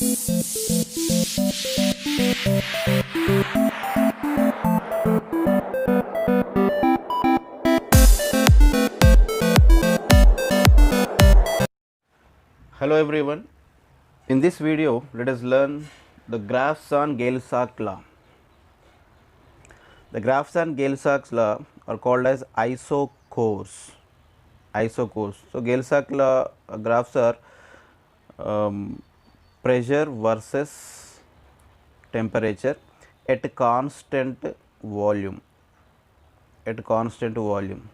Hello everyone. In this video, let us learn the graphs on Gay-Lussac law. The graphs on Gay-Lussac's law are called as isocores. Isocores. So Gay-Lussac law graphs are pressure versus temperature at constant volume. At constant volume.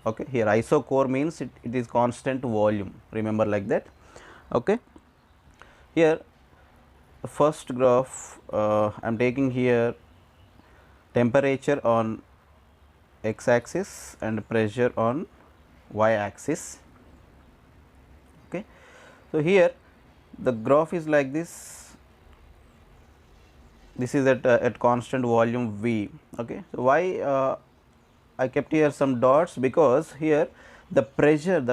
Okay. Here isocore means it is constant volume. Remember like that. Okay. Here the first graph I am taking here temperature on x axis and pressure on y axis. Okay. So, here the graph is like this. This is at constant volume V. Okay. So, why I kept here some dots, because here the pressure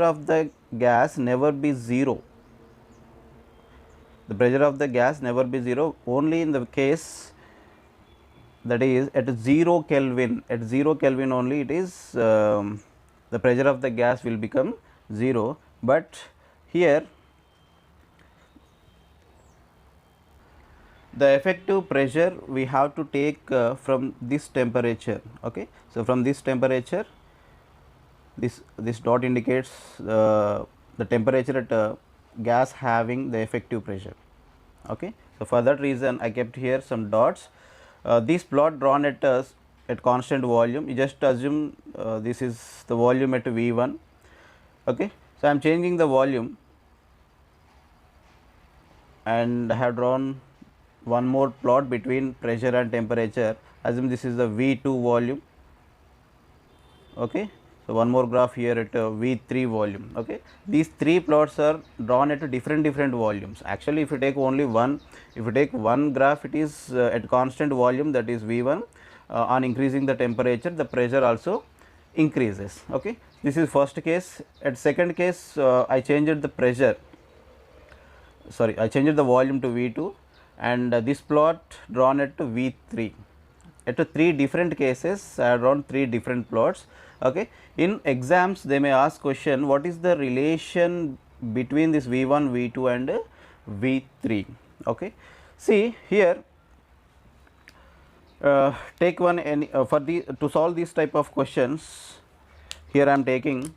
of the gas never be 0. The pressure of the gas never be 0, only in the case that is at 0 Kelvin. At 0 Kelvin only it is the pressure of the gas will become 0, but here the effective pressure we have to take from this temperature. Okay. So, from this temperature, this dot indicates the temperature at gas having the effective pressure. Okay. So, for that reason I kept here some dots. This plot drawn at constant volume, you just assume this is the volume at V1. Okay. So, I am changing the volume and I have drawn one more plot between pressure and temperature. Assume this is the V2 volume. Okay. So, one more graph here at V3 volume. Okay. These three plots are drawn at different volumes. Actually, if you take only one, if you take one graph, it is at constant volume, that is V1. On increasing the temperature, the pressure also increases. Okay. This is first case. At second case, I changed the pressure. Sorry, I changed the volume to V2, and this plot drawn at V3. At three different cases, I have drawn three different plots. Okay. In exams, they may ask question, what is the relation between this V1, V2 and V3. Okay. See here, take one any for the to solve these type of questions. Here I am taking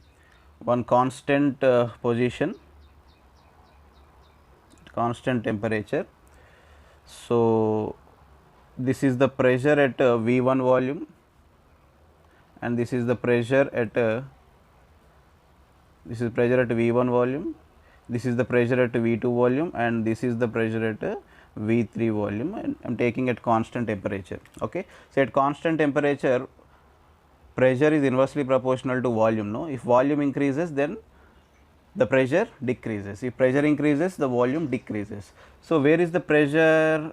one constant position, constant temperature. So, this is the pressure at V1 volume, and this is the pressure at V1 volume, this is the pressure at V2 volume, and this is the pressure at V3 volume, and I am taking at constant temperature. Okay. So, at constant temperature, pressure is inversely proportional to volume. No, if volume increases, then the pressure decreases. If pressure increases, the volume decreases. So, where is the pressure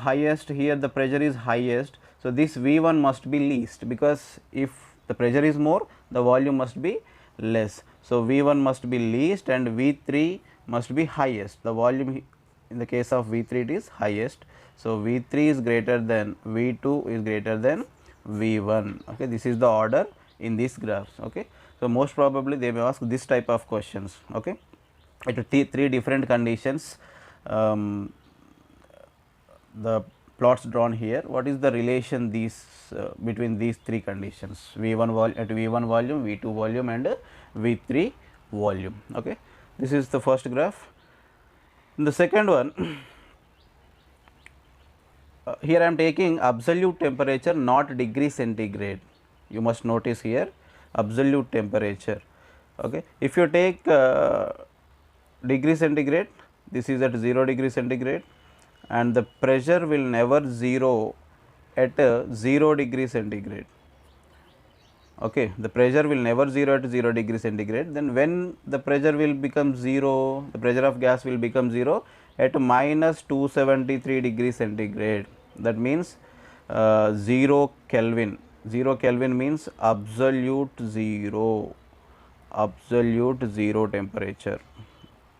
highest? Here the pressure is highest. So, this V1 must be least, because if the pressure is more, the volume must be less. So, V1 must be least and V3 must be highest. The volume in the case of V3 it is highest. So, V3 is greater than V2 is greater than V1. Okay. This is the order in these graphs. Okay. So, most probably they may ask this type of questions. Okay. At three different conditions, the plots drawn here, what is the relation these between these three conditions, V1 at V1 volume, V2 volume and V3 volume. Okay. This is the first graph. In the second one, here I am taking absolute temperature, not degree centigrade. You must notice here absolute temperature. Okay. If you take degree centigrade, this is at 0 degree centigrade, and the pressure will never 0 at 0 degree centigrade. Okay. The pressure will never 0 at 0 degree centigrade. Then when the pressure will become 0, the pressure of gas will become 0 at minus 273 degree centigrade. That means 0 Kelvin. 0 Kelvin means absolute 0 temperature.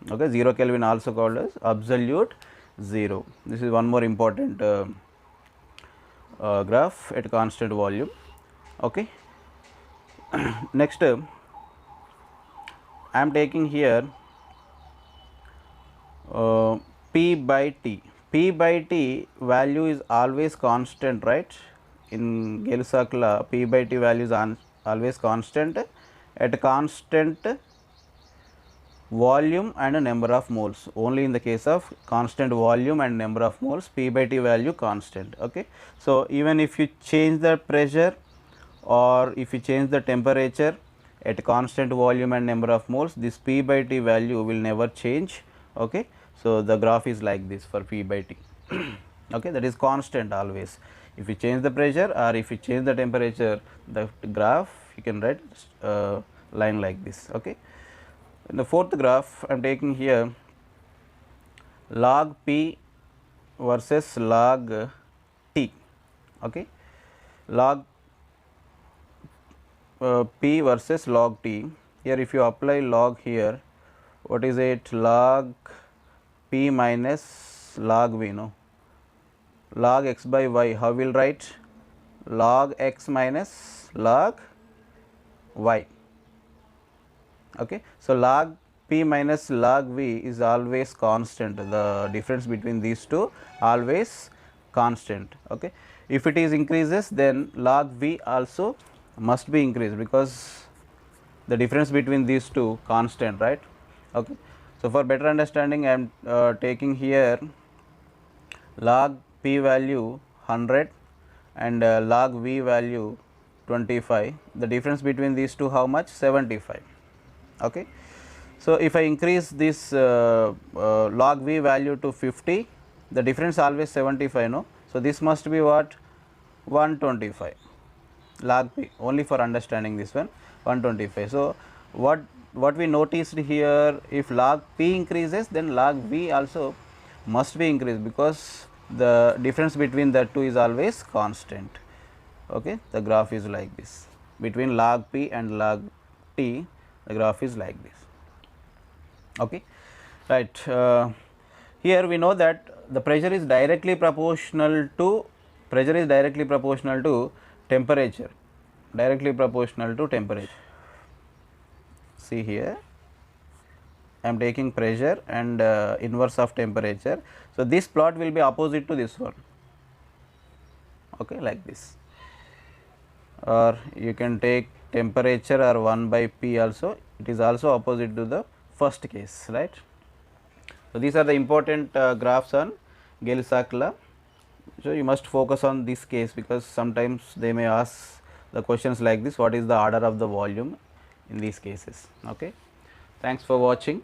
Okay, 0 Kelvin also called as absolute 0. This is one more important graph at constant volume. Okay. Next, I am taking here P by T. P by T value is always constant, right? In Gay-Lussac law, P by T value is always constant at constant volume and a number of moles. Only in the case of constant volume and number of moles, P by T value constant. Okay. So, even if you change the pressure or if you change the temperature at constant volume and number of moles, this P by T value will never change. Okay. So, the graph is like this for P by T. Okay, that is constant always. If you change the pressure or if you change the temperature, the graph you can write line like this. Okay. In the fourth graph, I am taking here log P versus log T. Okay. Log P versus log T. Here, if you apply log here, what is it? Log P minus log V, no? Log x by y, how will write? Log x minus log y. Okay. So, log P minus log V is always constant, the difference between these two always constant. Okay. If it is increases, then log V also must be increased, because the difference between these two constant, right. Okay. So, for better understanding, I am taking here log P value 100 and log V value 25. The difference between these two how much? 75. Okay. So, if I increase this log V value to 50, the difference always 75, no. So, this must be what? 125 log P, only for understanding this one, 125. So, what we noticed here, if log P increases, then log V also must be increased, because the difference between the two is always constant. Okay. The graph is like this, between log P and log T, the graph is like this. Okay. Right. Here we know that the pressure is directly proportional to temperature, directly proportional to temperature. See here, I am taking pressure and inverse of temperature. So, this plot will be opposite to this one, okay, like this, or you can take temperature or 1 by P also, it is also opposite to the first case, right. So, these are the important graphs on Gay-Lussac law. So, you must focus on this case, because sometimes they may ask the questions like this, what is the order of the volume in these cases. Okay. Thanks for watching.